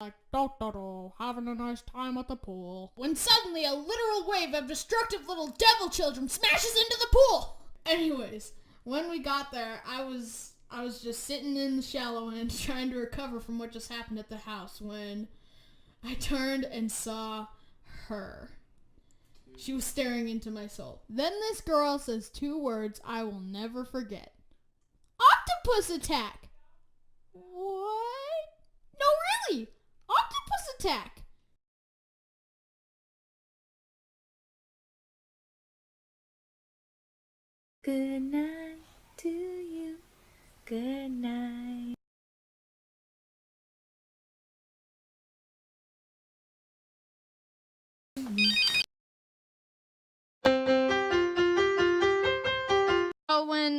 like, having a nice time at the pool. When suddenly a literal wave of destructive little devil children smashes into the pool. Anyways, when we got there, I was just sitting in the shallow end trying to recover from what just happened at the house when I turned and saw her. She was staring into my soul. Then this girl says 2 words I will never forget. Octopus attack! What? No, really! Octopus attack! Good night to you. Good night.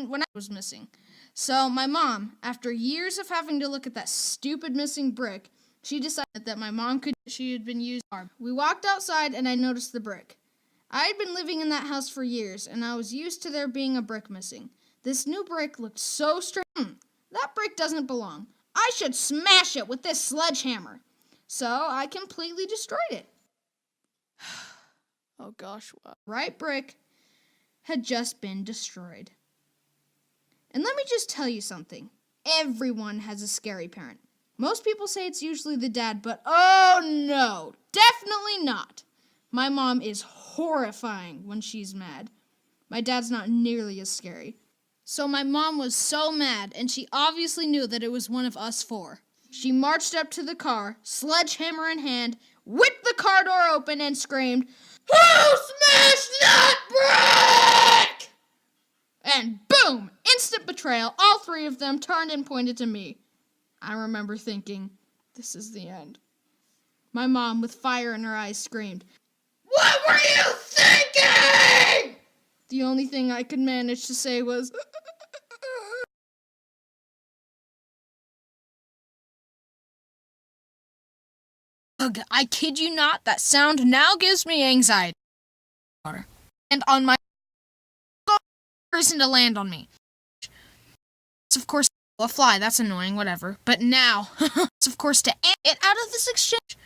When I was missing. So my mom, after years of having to look at that stupid missing brick, she decided that my mom she had been used. We walked outside and I noticed the brick. I had been living in that house for years and I was used to there being a brick missing. This new brick looked so strange. That brick doesn't belong. I should smash it with this sledgehammer. So I completely destroyed it. Oh gosh, what? Right brick had just been destroyed. And let me just tell you something. Everyone has a scary parent. Most people say it's usually the dad, but oh no, definitely not. My mom is horrifying when she's mad. My dad's not nearly as scary. So my mom was so mad, and she obviously knew that it was one of us 4. She marched up to the car, sledgehammer in hand, whipped the car door open, and screamed, "Who smashed that brick?" And boom! Instant betrayal. All 3 of them turned and pointed to me. I remember thinking, this is the end. My mom, with fire in her eyes, screamed, "What were you thinking?" The only thing I could manage to say was, Ugh, I kid you not, that sound now gives me anxiety. And on my reason to land on me. It's of course a fly, that's annoying, whatever. But now, it's of course to get out of this exchange.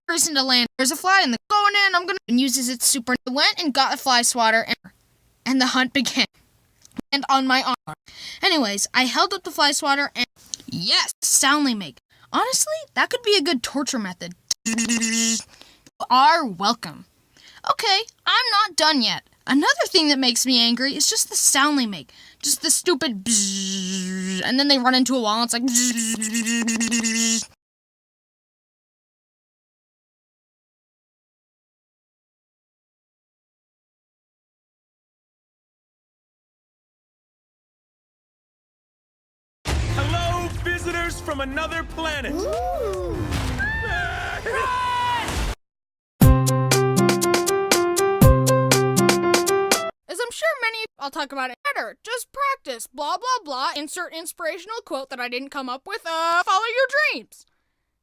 Reason to land. There's a fly in the going in. I'm gonna uses its super. Went and got a fly swatter, and the hunt began. And on my arm. Anyways, I held up the fly swatter and yes, sound they make. Honestly, that could be a good torture method. You are welcome. Okay, I'm not done yet. Another thing that makes me angry is just the sound they make. Just the stupid bzzz, and then they run into a wall and it's like bzzz. Hello, visitors from another planet. As I'm sure many, I'll talk about it better. Just practice, blah, blah, blah. Insert inspirational quote that I didn't come up with. Follow your dreams.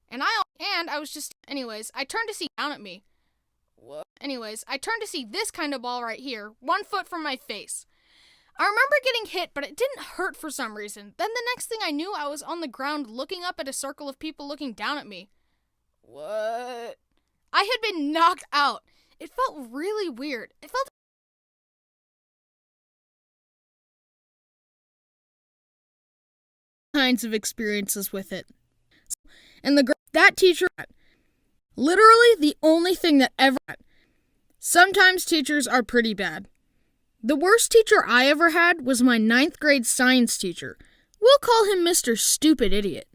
And I was just, anyways, I turned to see down at me. What? Anyways, I turned to see this kind of ball right here, 1 foot from my face. I remember getting hit, but it didn't hurt for some reason. Then the next thing I knew, I was on the ground looking up at a circle of people looking down at me. What? I had been knocked out. It felt really weird. It felt kinds of experiences with it. And that teacher, literally the only thing that ever. Sometimes teachers are pretty bad. The worst teacher I ever had was my 9th grade science teacher. We'll call him Mr. Stupid Idiot.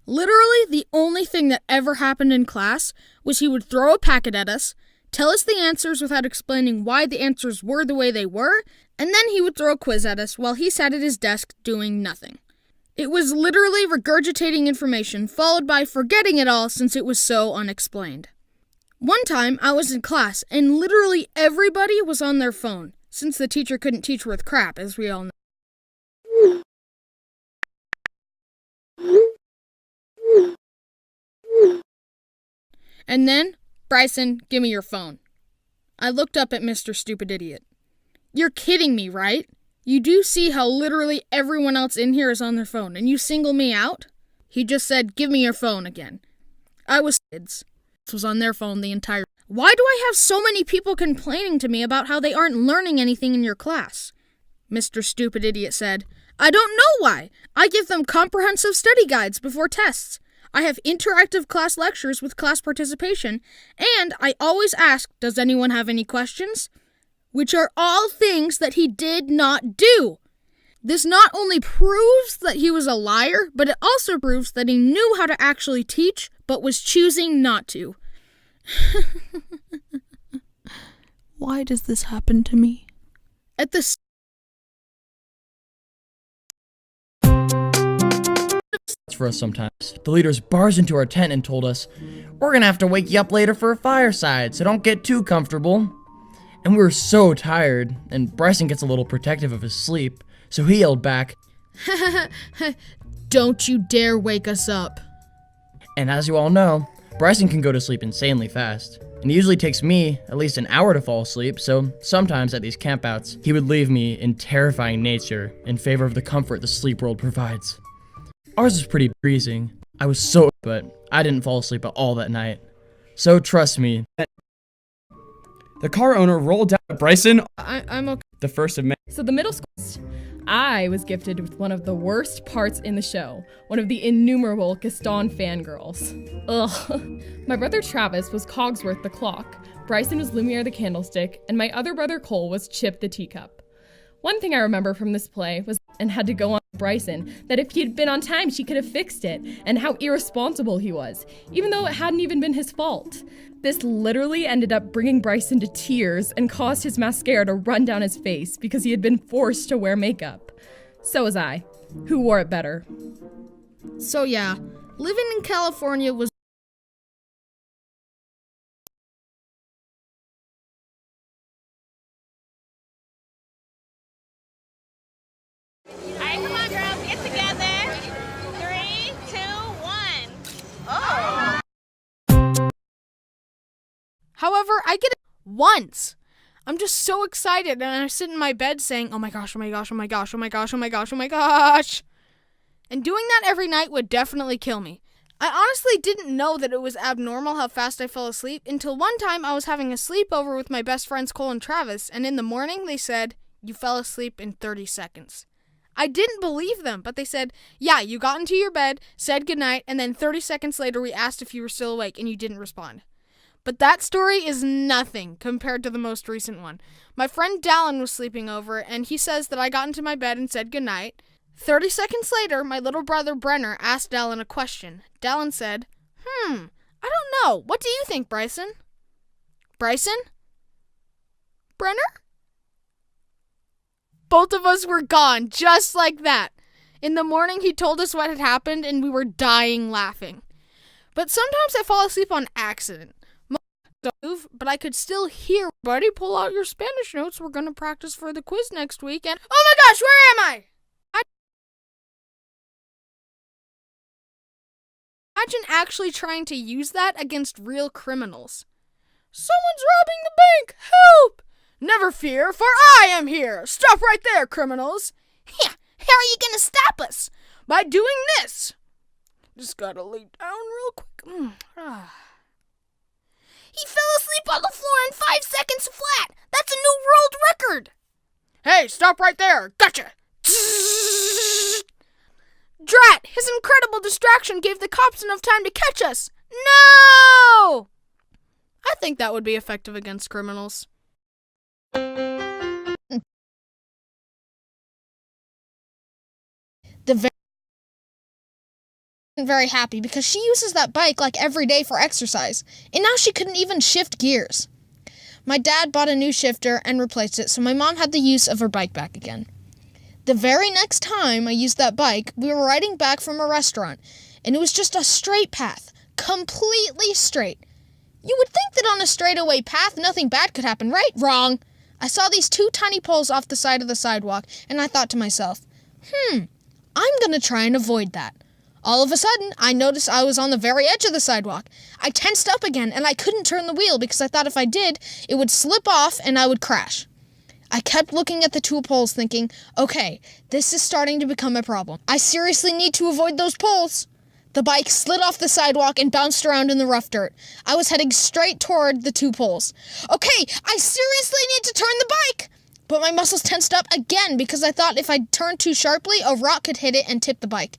Literally the only thing that ever happened in class was he would throw a packet at us, tell us the answers without explaining why the answers were the way they were, and then he would throw a quiz at us while he sat at his desk doing nothing. It was literally regurgitating information, followed by forgetting it all since it was so unexplained. One time, I was in class, and literally everybody was on their phone, since the teacher couldn't teach worth crap, as we all know. And then, Bryson, give me your phone. I looked up at Mr. Stupid Idiot. You're kidding me, right? You do see how literally everyone else in here is on their phone, and you single me out? He just said, give me your phone again. Kids was on their phone the entire. Why do I have so many people complaining to me about how they aren't learning anything in your class? Mr. Stupid Idiot said. I don't know why. I give them comprehensive study guides before tests. I have interactive class lectures with class participation, and I always ask, does anyone have any questions? Which are all things that he did not do. This not only proves that he was a liar, but it also proves that he knew how to actually teach, but was choosing not to. Why does this happen to me? At the For us sometimes. The leaders barged into our tent and told us, we're gonna have to wake you up later for a fireside, so don't get too comfortable. And we were so tired, and Bryson gets a little protective of his sleep, so he yelled back, Don't you dare wake us up. And as you all know, Bryson can go to sleep insanely fast. And it usually takes me at least an hour to fall asleep, so sometimes at these campouts, he would leave me in terrifying nature in favor of the comfort the sleep world provides. Ours was pretty breezing. I was so, but I didn't fall asleep at all that night. So trust me. The car owner rolled down Bryson I'm okay. the 1st of May. So the middle school, I was gifted with one of the worst parts in the show, one of the innumerable Gaston fangirls. Ugh. My brother Travis was Cogsworth the clock, Bryson was Lumiere the candlestick, and my other brother Cole was Chip the teacup. One thing I remember from this play was, and had to go on Bryson, that if he had been on time, she could have fixed it, and how irresponsible he was, even though it hadn't even been his fault. This literally ended up bringing Bryson to tears and caused his mascara to run down his face because he had been forced to wear makeup. So was I, who wore it better. So yeah, living in California was Alright, come on, girls, get together. 3, 2, 1. Oh. However, I get it once. I'm just so excited, and I sit in my bed saying, oh my gosh, oh my gosh, oh my gosh, oh my gosh, oh my gosh, oh my gosh. And doing that every night would definitely kill me. I honestly didn't know that it was abnormal how fast I fell asleep until one time I was having a sleepover with my best friends Cole and Travis, and in the morning they said, you fell asleep in 30 seconds. I didn't believe them, but they said, yeah, you got into your bed, said goodnight, and then 30 seconds later we asked if you were still awake, and you didn't respond. But that story is nothing compared to the most recent one. My friend Dallin was sleeping over, and he says that I got into my bed and said goodnight. 30 seconds later, my little brother Brenner asked Dallin a question. Dallin said, I don't know. What do you think, Bryson? Bryson? Brenner? Both of us were gone, just like that. In the morning, he told us what had happened, and we were dying laughing. But sometimes I fall asleep on accident. But I could still hear, buddy, pull out your Spanish notes. We're going to practice for the quiz next week. And, oh my gosh, where am I? Imagine actually trying to use that against real criminals. Someone's robbing the bank! Help! Never fear, for I am here! Stop right there, criminals! Yeah, how are you going to stop us? By doing this! Just gotta lay down real quick. He fell asleep on the floor in 5 seconds flat! That's a new world record! Hey, stop right there! Gotcha! Drat! His incredible distraction gave the cops enough time to catch us! No! I think that would be effective against criminals. Very happy because she uses that bike like every day for exercise, and now she couldn't even shift gears. My dad bought a new shifter and replaced it, so my mom had the use of her bike back again. The very next time I used that bike, we were riding back from a restaurant, and it was just a straight path, completely straight. You would think that on a straightaway path, nothing bad could happen, right? Wrong. I saw these 2 tiny poles off the side of the sidewalk, and I thought to myself, I'm gonna try and avoid that. All of a sudden, I noticed I was on the very edge of the sidewalk. I tensed up again, and I couldn't turn the wheel because I thought if I did, it would slip off and I would crash. I kept looking at the 2 poles thinking, okay, this is starting to become a problem. I seriously need to avoid those poles. The bike slid off the sidewalk and bounced around in the rough dirt. I was heading straight toward the 2 poles. Okay, I seriously need to turn the bike! But my muscles tensed up again because I thought if I turned too sharply, a rock could hit it and tip the bike.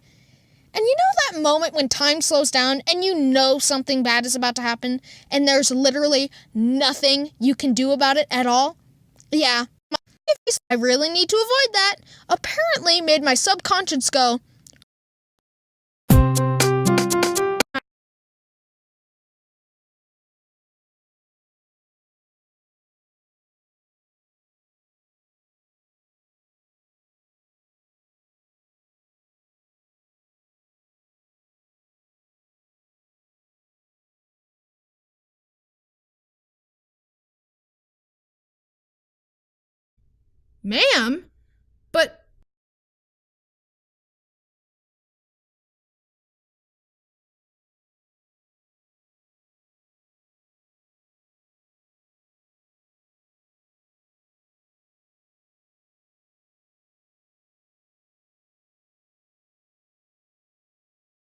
And you know that moment when time slows down and you know something bad is about to happen and there's literally nothing you can do about it at all? Yeah, I really need to avoid that. Apparently made my subconscious go, ma'am? But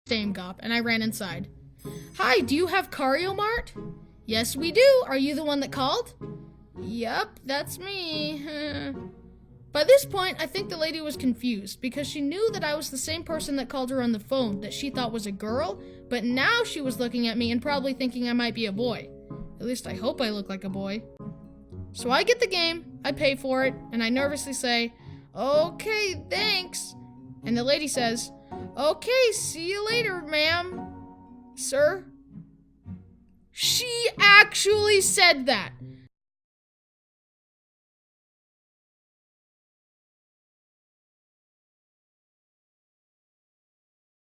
Fame Gop, and I ran inside. Hi, do you have Cario Mart? Yes, we do. Are you the one that called? Yup, that's me. By this point, I think the lady was confused because she knew that I was the same person that called her on the phone that she thought was a girl, but now she was looking at me and probably thinking I might be a boy. At least I hope I look like a boy. So I get the game, I pay for it, and I nervously say, "Okay, thanks." And the lady says, "Okay, see you later, ma'am." Sir? She actually said that.